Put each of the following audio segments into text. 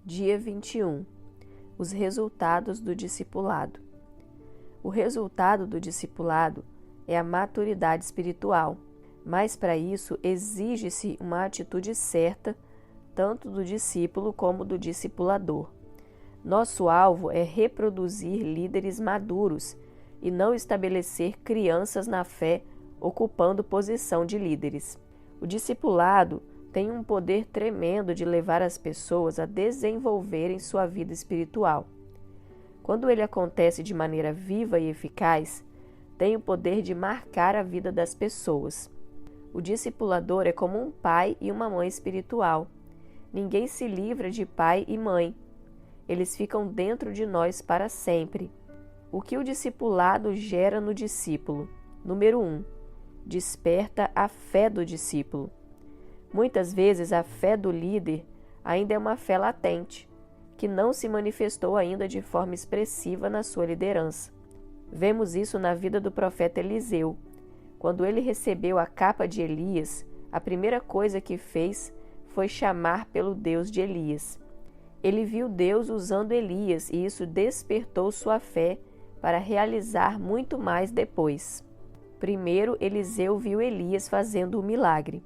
Dia 21. Os resultados do discipulado. O resultado do discipulado é a maturidade espiritual, mas para isso exige-se uma atitude certa, tanto do discípulo como do discipulador. Nosso alvo é reproduzir líderes maduros e não estabelecer crianças na fé ocupando posição de líderes. O discipulado tem um poder tremendo de levar as pessoas a desenvolverem sua vida espiritual. Quando ele acontece de maneira viva e eficaz, tem o poder de marcar a vida das pessoas. O discipulador é como um pai e uma mãe espiritual. Ninguém se livra de pai e mãe. Eles ficam dentro de nós para sempre. O que o discipulado gera no discípulo? Número 1. Desperta a fé do discípulo. Muitas vezes a fé do líder ainda é uma fé latente, que não se manifestou ainda de forma expressiva na sua liderança. Vemos isso na vida do profeta Eliseu. Quando ele recebeu a capa de Elias, a primeira coisa que fez foi chamar pelo Deus de Elias. Ele viu Deus usando Elias e isso despertou sua fé para realizar muito mais depois. Primeiro, Eliseu viu Elias fazendo o milagre.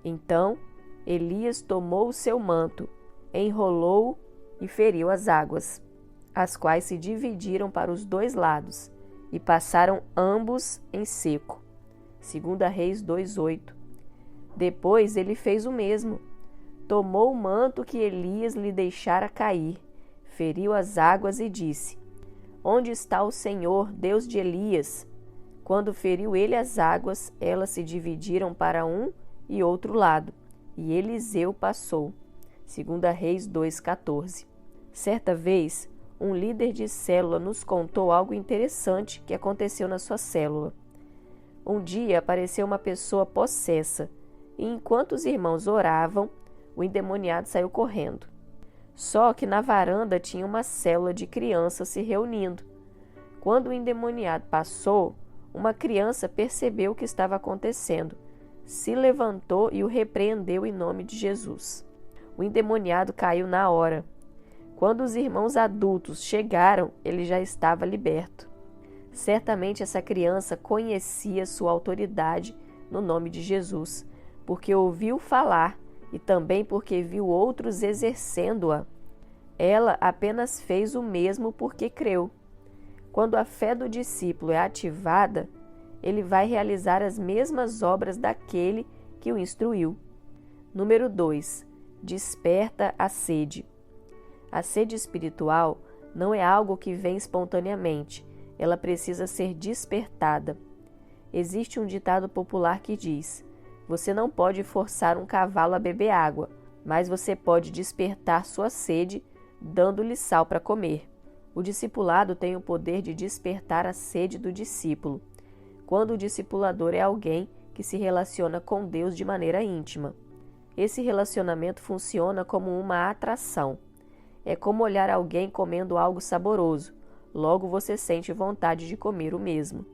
Então, Elias tomou o seu manto, enrolou-o e feriu as águas, as quais se dividiram para os dois lados e passaram ambos em seco. 2 Reis 2:8. Depois ele fez o mesmo. Tomou o manto que Elias lhe deixara cair, feriu as águas e disse: Onde está o Senhor, Deus de Elias? Quando feriu ele as águas, elas se dividiram para um e outro lado, e Eliseu passou. 2 Reis 2:14. Certa vez, um líder de célula nos contou algo interessante que aconteceu na sua célula. Um dia apareceu uma pessoa possessa, e enquanto os irmãos oravam, o endemoniado saiu correndo. Só que na varanda tinha uma célula de crianças se reunindo. Quando o endemoniado passou, uma criança percebeu o que estava acontecendo, se levantou e o repreendeu em nome de Jesus. O endemoniado caiu na hora. Quando os irmãos adultos chegaram, ele já estava liberto. Certamente essa criança conhecia sua autoridade no nome de Jesus, porque ouviu falar e também porque viu outros exercendo-a. Ela apenas fez o mesmo porque creu. Quando a fé do discípulo é ativada, ele vai realizar as mesmas obras daquele que o instruiu. Número 2. Desperta a sede. A sede espiritual não é algo que vem espontaneamente, ela precisa ser despertada. Existe um ditado popular que diz: você não pode forçar um cavalo a beber água, mas você pode despertar sua sede dando-lhe sal para comer. O discipulado tem o poder de despertar a sede do discípulo, quando o discipulador é alguém que se relaciona com Deus de maneira íntima. Esse relacionamento funciona como uma atração. É como olhar alguém comendo algo saboroso, logo você sente vontade de comer o mesmo.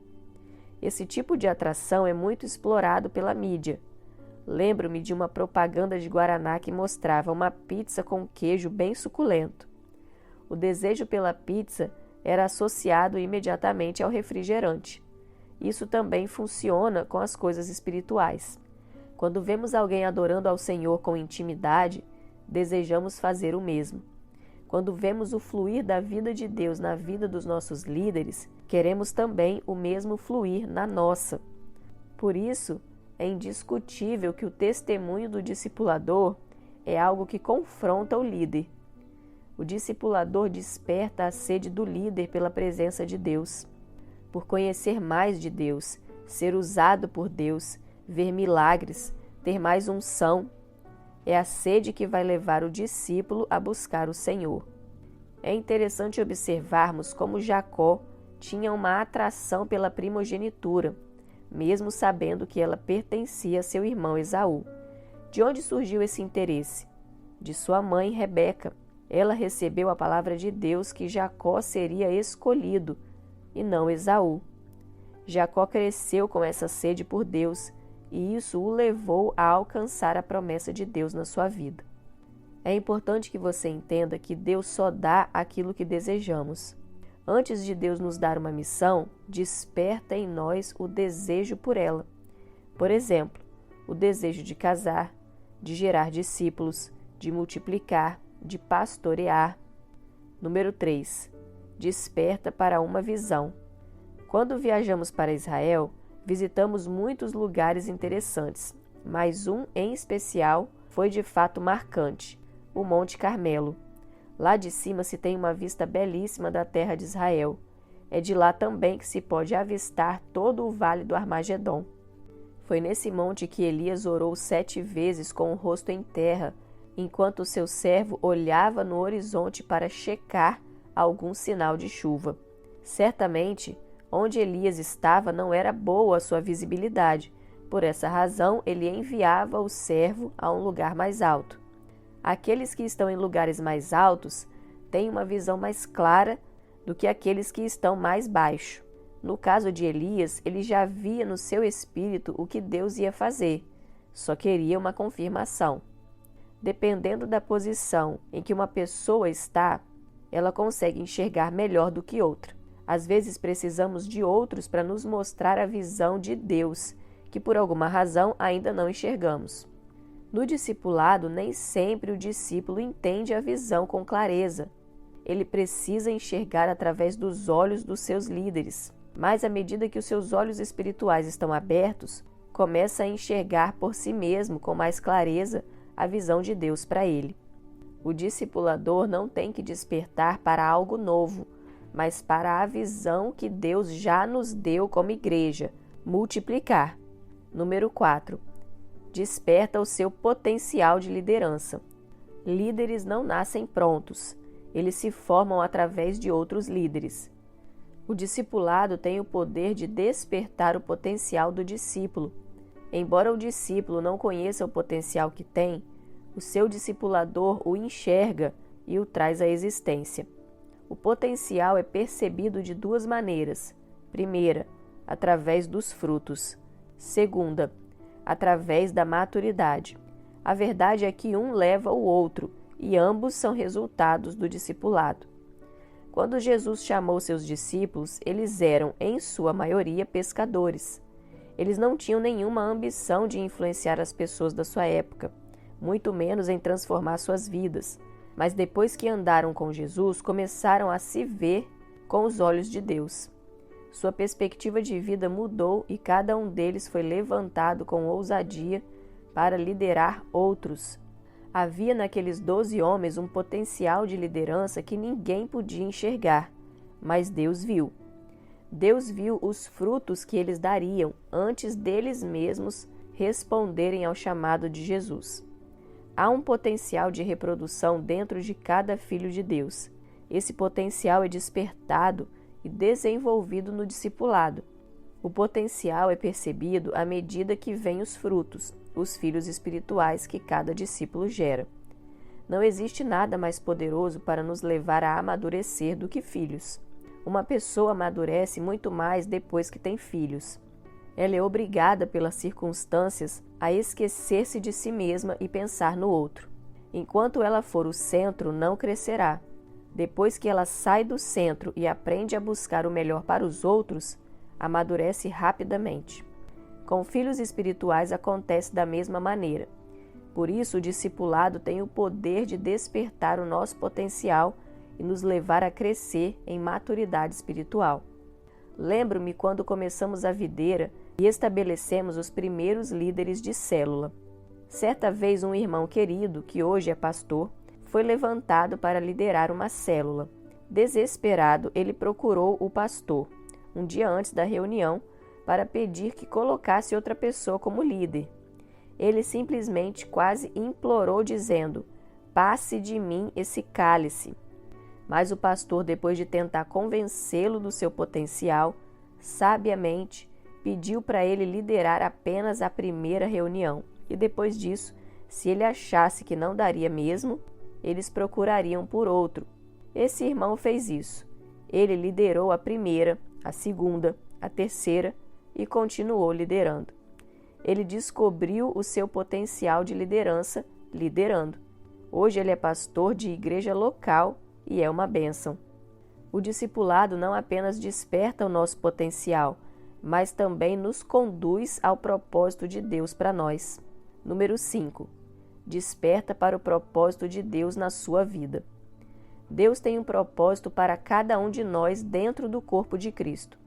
Esse tipo de atração é muito explorado pela mídia. Lembro-me de uma propaganda de Guaraná que mostrava uma pizza com queijo bem suculento. O desejo pela pizza era associado imediatamente ao refrigerante. Isso também funciona com as coisas espirituais. Quando vemos alguém adorando ao Senhor com intimidade, desejamos fazer o mesmo. Quando vemos o fluir da vida de Deus na vida dos nossos líderes, queremos também o mesmo fluir na nossa. Por isso, é indiscutível que o testemunho do discipulador é algo que confronta o líder. O discipulador desperta a sede do líder pela presença de Deus, por conhecer mais de Deus, ser usado por Deus, ver milagres, ter mais unção. É a sede que vai levar o discípulo a buscar o Senhor. É interessante observarmos como Jacó tinha uma atração pela primogenitura, mesmo sabendo que ela pertencia a seu irmão Esaú. De onde surgiu esse interesse? De sua mãe Rebeca. Ela recebeu a palavra de Deus que Jacó seria escolhido e não Esaú. Jacó cresceu com essa sede por Deus e isso o levou a alcançar a promessa de Deus na sua vida. É importante que você entenda que Deus só dá aquilo que desejamos. Antes de Deus nos dar uma missão, desperta em nós o desejo por ela. Por exemplo, o desejo de casar, de gerar discípulos, de multiplicar, de pastorear. Número 3. Desperta para uma visão. Quando viajamos para Israel, visitamos muitos lugares interessantes, mas um em especial foi de fato marcante, o Monte Carmelo. Lá de cima se tem uma vista belíssima da terra de Israel. É de lá também que se pode avistar todo o vale do Armagedon. Foi nesse monte que Elias orou 7 vezes com o rosto em terra, enquanto o seu servo olhava no horizonte para checar algum sinal de chuva. Certamente, onde Elias estava não era boa a sua visibilidade. Por essa razão, ele enviava o servo a um lugar mais alto. Aqueles que estão em lugares mais altos têm uma visão mais clara do que aqueles que estão mais baixo. No caso de Elias, ele já via no seu espírito o que Deus ia fazer, só queria uma confirmação. Dependendo da posição em que uma pessoa está, ela consegue enxergar melhor do que outra. Às vezes precisamos de outros para nos mostrar a visão de Deus, que por alguma razão ainda não enxergamos. No discipulado, nem sempre o discípulo entende a visão com clareza. Ele precisa enxergar através dos olhos dos seus líderes. Mas à medida que os seus olhos espirituais estão abertos, começa a enxergar por si mesmo com mais clareza a visão de Deus para ele. O discipulador não tem que despertar para algo novo, mas para a visão que Deus já nos deu como igreja, multiplicar. Número 4. Desperta o seu potencial de liderança. Líderes não nascem prontos, eles se formam através de outros líderes. O discipulado tem o poder de despertar o potencial do discípulo. Embora o discípulo não conheça o potencial que tem, o seu discipulador o enxerga e o traz à existência. O potencial é percebido de 2 maneiras. Primeira, através dos frutos. Segunda, através da maturidade. A verdade é que um leva o outro e ambos são resultados do discipulado. Quando Jesus chamou seus discípulos, eles eram, em sua maioria, pescadores. Eles não tinham nenhuma ambição de influenciar as pessoas da sua época, muito menos em transformar suas vidas. Mas depois que andaram com Jesus, começaram a se ver com os olhos de Deus. Sua perspectiva de vida mudou e cada um deles foi levantado com ousadia para liderar outros. Havia naqueles 12 homens um potencial de liderança que ninguém podia enxergar, mas Deus viu. Deus viu os frutos que eles dariam antes deles mesmos responderem ao chamado de Jesus. Há um potencial de reprodução dentro de cada filho de Deus. Esse potencial é despertado e desenvolvido no discipulado. O potencial é percebido à medida que vêm os frutos, os filhos espirituais que cada discípulo gera. Não existe nada mais poderoso para nos levar a amadurecer do que filhos. Uma pessoa amadurece muito mais depois que tem filhos. Ela é obrigada pelas circunstâncias a esquecer-se de si mesma e pensar no outro. Enquanto ela for o centro, não crescerá. Depois que ela sai do centro e aprende a buscar o melhor para os outros, amadurece rapidamente. Com filhos espirituais acontece da mesma maneira. Por isso, o discipulado tem o poder de despertar o nosso potencial e nos levar a crescer em maturidade espiritual. Lembro-me quando começamos a videira e estabelecemos os primeiros líderes de célula. Certa vez um irmão querido, que hoje é pastor, foi levantado para liderar uma célula. Desesperado, ele procurou o pastor, um dia antes da reunião, para pedir que colocasse outra pessoa como líder. Ele simplesmente quase implorou, dizendo: "Passe de mim esse cálice." Mas o pastor, depois de tentar convencê-lo do seu potencial, sabiamente pediu para ele liderar apenas a primeira reunião. E depois disso, se ele achasse que não daria mesmo, eles procurariam por outro. Esse irmão fez isso. Ele liderou a primeira, a segunda, a terceira e continuou liderando. Ele descobriu o seu potencial de liderança liderando. Hoje ele é pastor de igreja local e é uma bênção. O discipulado não apenas desperta o nosso potencial, mas também nos conduz ao propósito de Deus para nós. Número 5. Desperta para o propósito de Deus na sua vida. Deus tem um propósito para cada um de nós dentro do corpo de Cristo.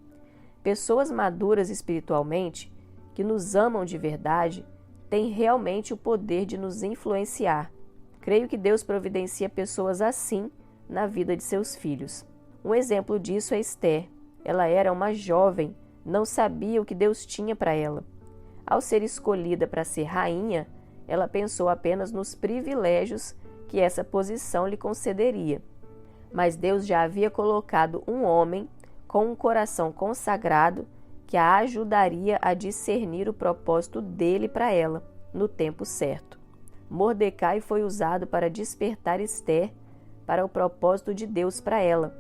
Pessoas maduras espiritualmente, que nos amam de verdade, têm realmente o poder de nos influenciar. Creio que Deus providencia pessoas assim na vida de seus filhos. Um exemplo disso é Esther. Ela era uma jovem, não sabia o que Deus tinha para ela. Ao ser escolhida para ser rainha, ela pensou apenas nos privilégios que essa posição lhe concederia. Mas Deus já havia colocado um homem com um coração consagrado que a ajudaria a discernir o propósito dele para ela, no tempo certo. Mordecai foi usado para despertar Esther para o propósito de Deus para ela.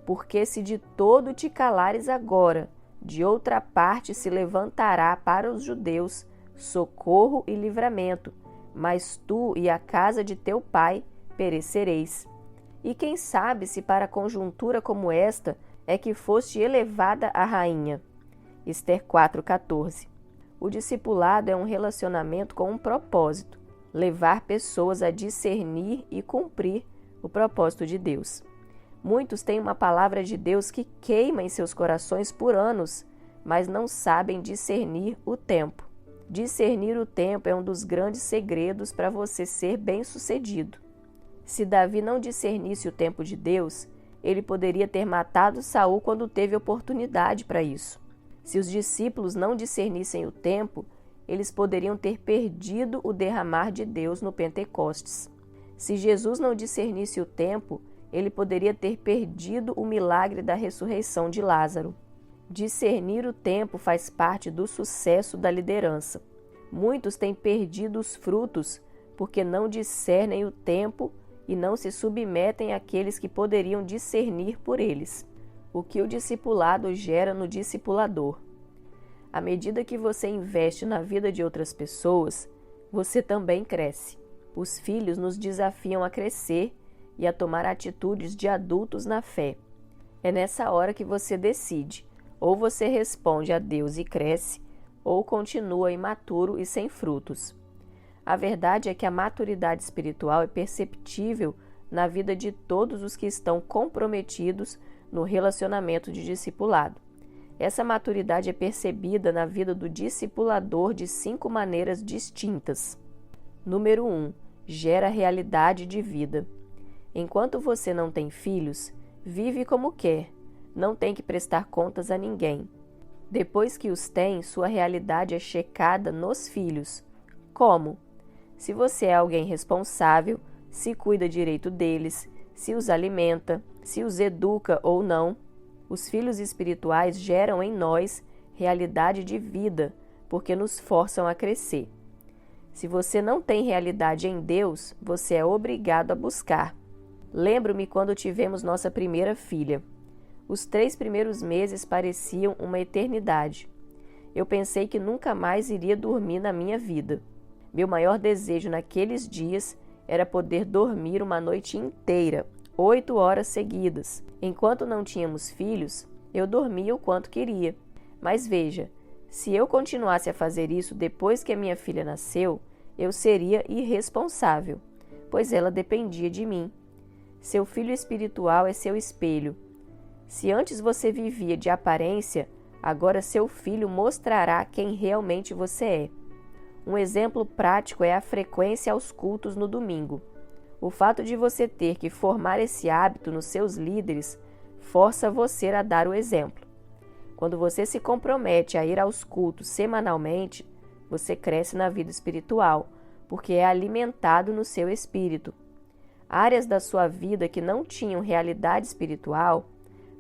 Porque se de todo te calares agora, de outra parte se levantará para os judeus socorro e livramento, mas tu e a casa de teu pai perecereis. E quem sabe se para conjuntura como esta é que foste elevada a rainha. Esther 4,14. O discipulado é um relacionamento com um propósito, levar pessoas a discernir e cumprir o propósito de Deus. Muitos têm uma palavra de Deus que queima em seus corações por anos, mas não sabem discernir o tempo. Discernir o tempo é um dos grandes segredos para você ser bem-sucedido. Se Davi não discernisse o tempo de Deus, ele poderia ter matado Saul quando teve oportunidade para isso. Se os discípulos não discernissem o tempo, eles poderiam ter perdido o derramar de Deus no Pentecostes. Se Jesus não discernisse o tempo, ele poderia ter perdido o milagre da ressurreição de Lázaro. Discernir o tempo faz parte do sucesso da liderança. Muitos têm perdido os frutos porque não discernem o tempo e não se submetem àqueles que poderiam discernir por eles. O que o discipulado gera no discipulador. À medida que você investe na vida de outras pessoas, você também cresce. Os filhos nos desafiam a crescer e a tomar atitudes de adultos na fé. É nessa hora que você decide. Ou você responde a Deus e cresce, ou continua imaturo e sem frutos. A verdade é que a maturidade espiritual é perceptível na vida de todos os que estão comprometidos no relacionamento de discipulado. Essa maturidade é percebida na vida do discipulador de 5 maneiras distintas. Número 1. Gera realidade de vida. Enquanto você não tem filhos, vive como quer. Não tem que prestar contas a ninguém. Depois que os tem, sua realidade é checada nos filhos. Como? Se você é alguém responsável, se cuida direito deles, se os alimenta, se os educa ou não. Os filhos espirituais geram em nós realidade de vida, porque nos forçam a crescer. Se você não tem realidade em Deus, você é obrigado a buscar. Lembro-me quando tivemos nossa primeira filha. Os 3 primeiros meses pareciam uma eternidade. Eu pensei que nunca mais iria dormir na minha vida. Meu maior desejo naqueles dias era poder dormir uma noite inteira, 8 horas seguidas. Enquanto não tínhamos filhos, eu dormia o quanto queria. Mas veja, se eu continuasse a fazer isso depois que a minha filha nasceu, eu seria irresponsável, pois ela dependia de mim. Seu filho espiritual é seu espelho. Se antes você vivia de aparência, agora seu filho mostrará quem realmente você é. Um exemplo prático é a frequência aos cultos no domingo. O fato de você ter que formar esse hábito nos seus líderes força você a dar o exemplo. Quando você se compromete a ir aos cultos semanalmente, você cresce na vida espiritual, porque é alimentado no seu espírito. Áreas da sua vida que não tinham realidade espiritual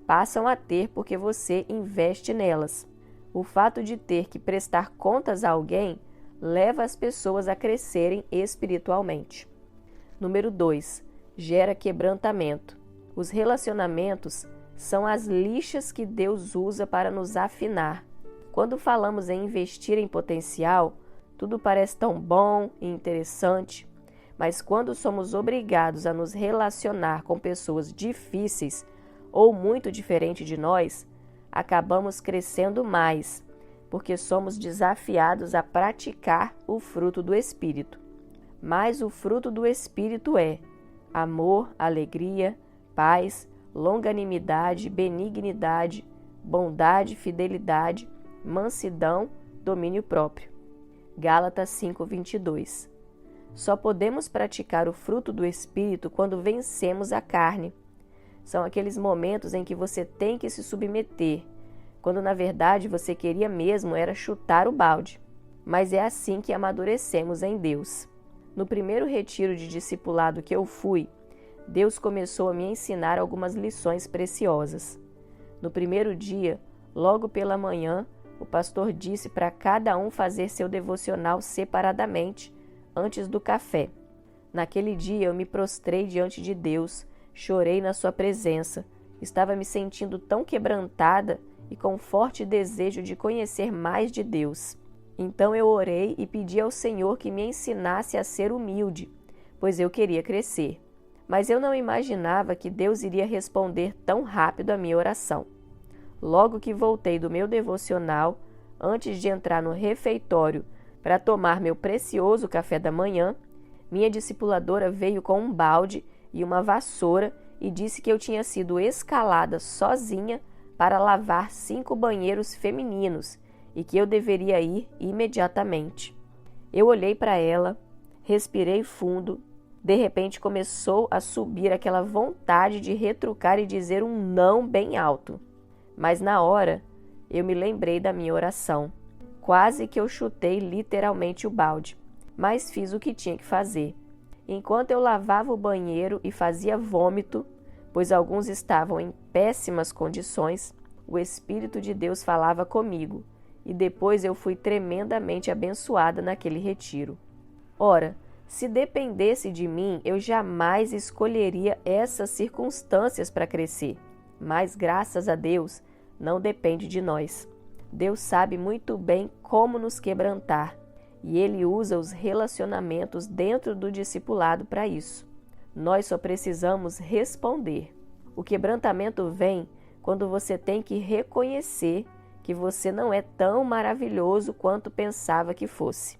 passam a ter porque você investe nelas. O fato de ter que prestar contas a alguém leva as pessoas a crescerem espiritualmente. Número 2. Gera quebrantamento. Os relacionamentos são as lixas que Deus usa para nos afinar. Quando falamos em investir em potencial, tudo parece tão bom e interessante, Mas quando somos obrigados a nos relacionar com pessoas difíceis ou muito diferentes de nós, acabamos crescendo mais, porque somos desafiados a praticar o fruto do Espírito. Mas o fruto do Espírito é amor, alegria, paz, longanimidade, benignidade, bondade, fidelidade, mansidão, domínio próprio. Gálatas 5:22. Só podemos praticar o fruto do Espírito quando vencemos a carne. São aqueles momentos em que você tem que se submeter, quando na verdade você queria mesmo era chutar o balde. Mas é assim que amadurecemos em Deus. No primeiro retiro de discipulado que eu fui, Deus começou a me ensinar algumas lições preciosas. No primeiro dia, logo pela manhã, o pastor disse para cada um fazer seu devocional separadamente, antes do café. Naquele dia eu me prostrei diante de Deus, chorei na sua presença, estava me sentindo tão quebrantada e com forte desejo de conhecer mais de Deus. Então eu orei e pedi ao Senhor que me ensinasse a ser humilde, pois eu queria crescer. Mas eu não imaginava que Deus iria responder tão rápido à minha oração. Logo que voltei do meu devocional, antes de entrar no refeitório para tomar meu precioso café da manhã, minha discipuladora veio com um balde e uma vassoura e disse que eu tinha sido escalada sozinha para lavar 5 banheiros femininos e que eu deveria ir imediatamente. Eu olhei para ela, respirei fundo, de repente começou a subir aquela vontade de retrucar e dizer um não bem alto. Mas na hora, eu me lembrei da minha oração. Quase que eu chutei literalmente o balde, mas fiz o que tinha que fazer. Enquanto eu lavava o banheiro e fazia vômito, pois alguns estavam em péssimas condições, o Espírito de Deus falava comigo, e depois eu fui tremendamente abençoada naquele retiro. Ora, se dependesse de mim, eu jamais escolheria essas circunstâncias para crescer. Mas, graças a Deus, não depende de nós. Deus sabe muito bem como nos quebrantar e Ele usa os relacionamentos dentro do discipulado para isso. Nós só precisamos responder. O quebrantamento vem quando você tem que reconhecer que você não é tão maravilhoso quanto pensava que fosse.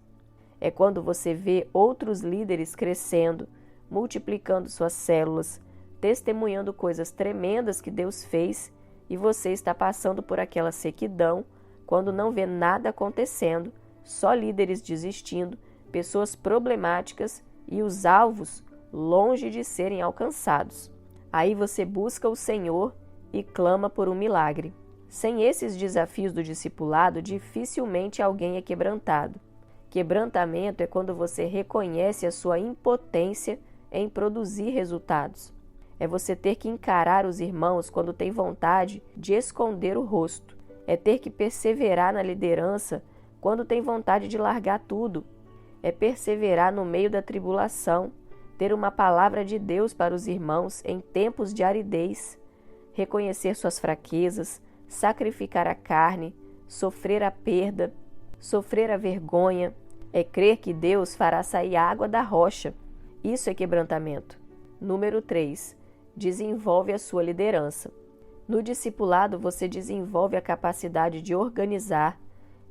É quando você vê outros líderes crescendo, multiplicando suas células, testemunhando coisas tremendas que Deus fez e você está passando por aquela sequidão, quando não vê nada acontecendo, só líderes desistindo, pessoas problemáticas e os alvos longe de serem alcançados. Aí você busca o Senhor e clama por um milagre. Sem esses desafios do discipulado, dificilmente alguém é quebrantado. Quebrantamento é quando você reconhece a sua impotência em produzir resultados. É você ter que encarar os irmãos quando tem vontade de esconder o rosto. É ter que perseverar na liderança quando tem vontade de largar tudo. É perseverar no meio da tribulação, ter uma palavra de Deus para os irmãos em tempos de aridez, reconhecer suas fraquezas, sacrificar a carne, sofrer a perda, sofrer a vergonha. É crer que Deus fará sair água da rocha. Isso é quebrantamento. Número 3. Desenvolve a sua liderança. No discipulado, você desenvolve a capacidade de organizar,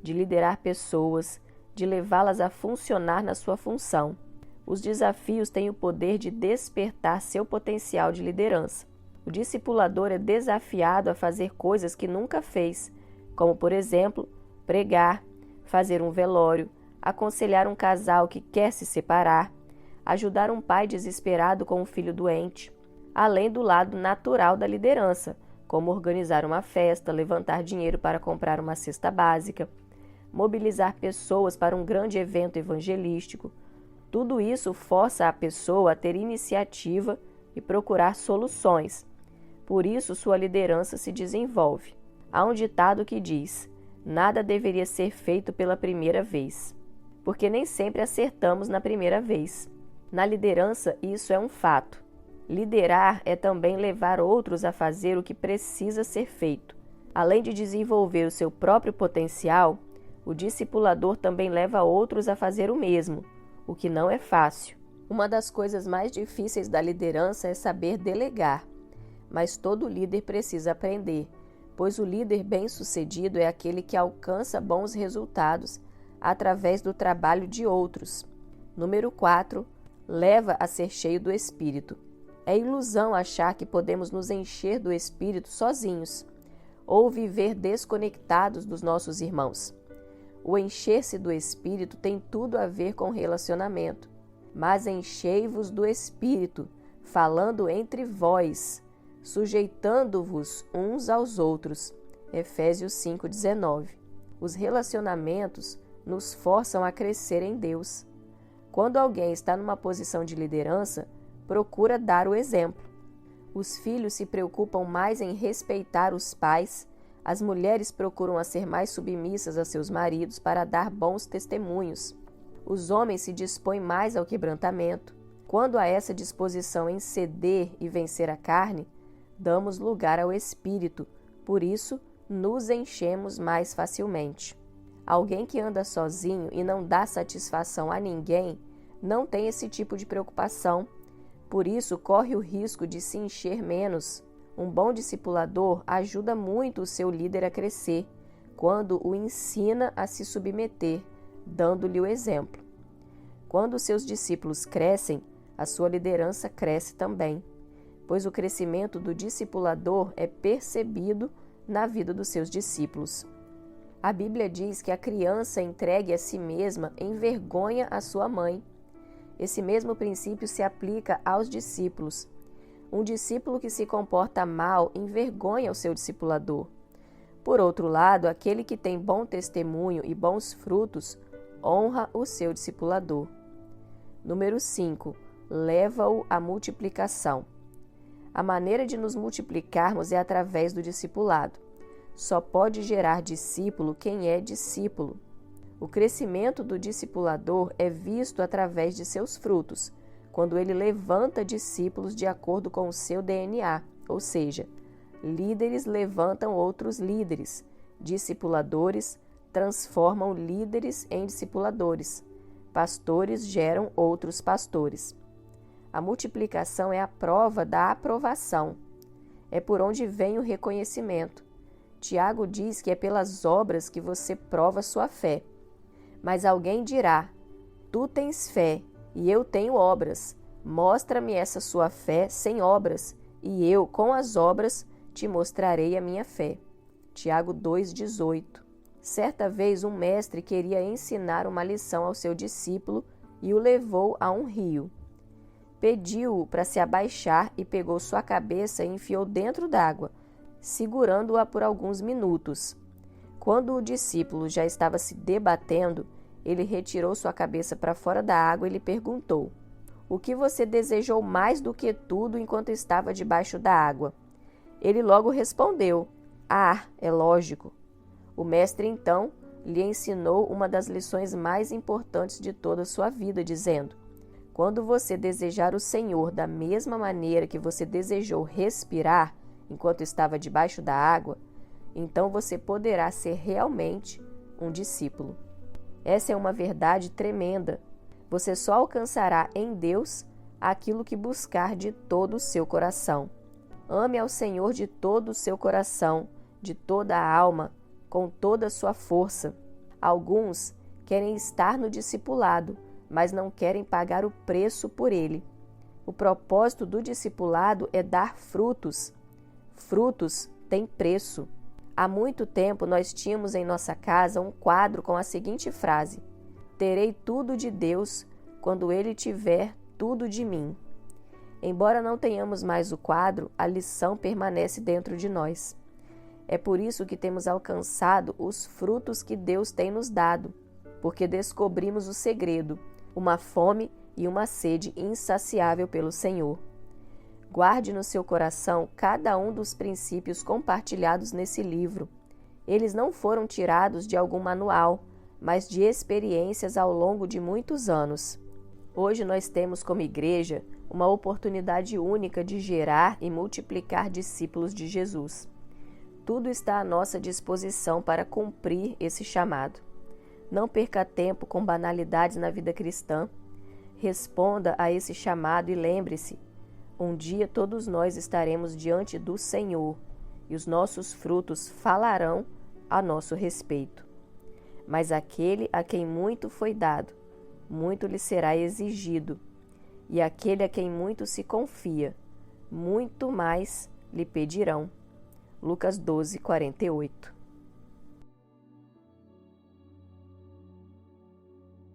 de liderar pessoas, de levá-las a funcionar na sua função. Os desafios têm o poder de despertar seu potencial de liderança. O discipulador é desafiado a fazer coisas que nunca fez, como, por exemplo, pregar, fazer um velório, aconselhar um casal que quer se separar, ajudar um pai desesperado com um filho doente, além do lado natural da liderança, como organizar uma festa, levantar dinheiro para comprar uma cesta básica, mobilizar pessoas para um grande evento evangelístico. Tudo isso força a pessoa a ter iniciativa e procurar soluções. Por isso, sua liderança se desenvolve. Há um ditado que diz: nada deveria ser feito pela primeira vez, porque nem sempre acertamos na primeira vez. Na liderança, isso é um fato. Liderar é também levar outros a fazer o que precisa ser feito. Além de desenvolver o seu próprio potencial, o discipulador também leva outros a fazer o mesmo, o que não é fácil. Uma das coisas mais difíceis da liderança é saber delegar, mas todo líder precisa aprender, pois o líder bem-sucedido é aquele que alcança bons resultados através do trabalho de outros. Número 4. Leva a ser cheio do Espírito. É ilusão achar que podemos nos encher do Espírito sozinhos ou viver desconectados dos nossos irmãos. O encher-se do Espírito tem tudo a ver com relacionamento. Mas enchei-vos do Espírito, falando entre vós, sujeitando-vos uns aos outros. Efésios 5,19. Os relacionamentos nos forçam a crescer em Deus. Quando alguém está numa posição de liderança, procura dar o exemplo. Os filhos se preocupam mais em respeitar os pais, as mulheres procuram a ser mais submissas a seus maridos para dar bons testemunhos. Os homens se dispõem mais ao quebrantamento. Quando há essa disposição em ceder e vencer a carne, damos lugar ao Espírito, por isso nos enchemos mais facilmente. Alguém que anda sozinho e não dá satisfação a ninguém não tem esse tipo de preocupação, por isso corre o risco de se encher menos. Um bom discipulador ajuda muito o seu líder a crescer, quando o ensina a se submeter, dando-lhe o exemplo. Quando seus discípulos crescem, a sua liderança cresce também, pois o crescimento do discipulador é percebido na vida dos seus discípulos. A Bíblia diz que a criança entregue a si mesma envergonha a sua mãe. Esse mesmo princípio se aplica aos discípulos. Um discípulo que se comporta mal envergonha o seu discipulador. Por outro lado, aquele que tem bom testemunho e bons frutos honra o seu discipulador. Número 5. Leva-o à multiplicação. A maneira de nos multiplicarmos é através do discipulado. Só pode gerar discípulo quem é discípulo. O crescimento do discipulador é visto através de seus frutos, quando ele levanta discípulos de acordo com o seu DNA, ou seja, líderes levantam outros líderes, discipuladores transformam líderes em discipuladores, pastores geram outros pastores. A multiplicação é a prova da aprovação. É por onde vem o reconhecimento. Tiago diz que é pelas obras que você prova sua fé. Mas alguém dirá: tu tens fé e eu tenho obras. Mostra-me essa sua fé sem obras, e eu, com as obras, te mostrarei a minha fé. Tiago 2,18. Certa vez um mestre queria ensinar uma lição ao seu discípulo e o levou a um rio. Pediu-o para se abaixar e pegou sua cabeça e enfiou dentro d'água, segurando-a por alguns minutos. Quando o discípulo já estava se debatendo, ele retirou sua cabeça para fora da água e lhe perguntou: o que você desejou mais do que tudo enquanto estava debaixo da água? Ele logo respondeu: é lógico. O mestre então lhe ensinou uma das lições mais importantes de toda a sua vida, dizendo: quando você desejar o Senhor da mesma maneira que você desejou respirar enquanto estava debaixo da água, então você poderá ser realmente um discípulo. Essa é uma verdade tremenda. Você só alcançará em Deus aquilo que buscar de todo o seu coração. Ame ao Senhor de todo o seu coração, de toda a alma, com toda a sua força. Alguns querem estar no discipulado, mas não querem pagar o preço por ele. O propósito do discipulado é dar frutos. Frutos têm preço. Há muito tempo nós tínhamos em nossa casa um quadro com a seguinte frase: terei tudo de Deus quando Ele tiver tudo de mim. Embora não tenhamos mais o quadro, a lição permanece dentro de nós. É por isso que temos alcançado os frutos que Deus tem nos dado, porque descobrimos o segredo, uma fome e uma sede insaciável pelo Senhor. Guarde no seu coração cada um dos princípios compartilhados nesse livro. Eles não foram tirados de algum manual, mas de experiências ao longo de muitos anos. Hoje nós temos como igreja uma oportunidade única de gerar e multiplicar discípulos de Jesus. Tudo está à nossa disposição para cumprir esse chamado. Não perca tempo com banalidades na vida cristã. Responda a esse chamado e lembre-se: um dia todos nós estaremos diante do Senhor e os nossos frutos falarão a nosso respeito. Mas aquele a quem muito foi dado, muito lhe será exigido, e aquele a quem muito se confia, muito mais lhe pedirão. Lucas 12, 48.